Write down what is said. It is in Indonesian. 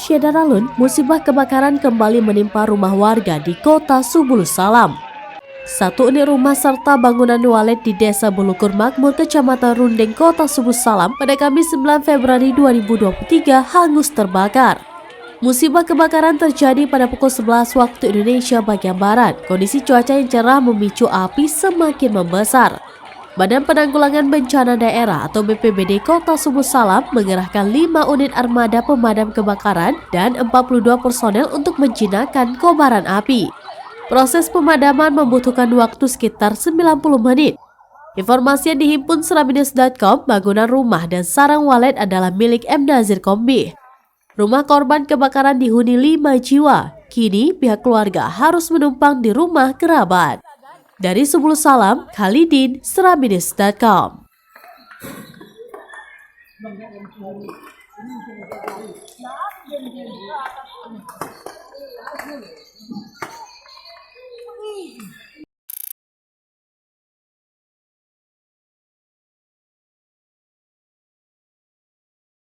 Syedaralun, musibah kebakaran kembali menimpa rumah warga di kota Subulus Salam. Satu unit rumah serta bangunan walet di Desa Bulukur Makmur, Kecamatan Rundeng, Kota Subulus Salam pada Kamis 9 Februari 2023 hangus terbakar. Musibah kebakaran terjadi pada pukul 11 waktu Indonesia bagian Barat. Kondisi cuaca yang cerah memicu api semakin membesar. Badan Penanggulangan Bencana Daerah atau BPBD Kota Subulus Salam mengerahkan 5 unit armada pemadam kebakaran dan 42 personel untuk menjinakkan kobaran api. Proses pemadaman membutuhkan waktu sekitar 90 menit. Informasi yang dihimpun seraminus.com, bangunan rumah dan sarang walet adalah milik M. Nazir Kombi. Rumah korban kebakaran dihuni 5 jiwa. Kini pihak keluarga harus menumpang di rumah kerabat. Dari Subulus Salam, Khalidin, seraminus.com.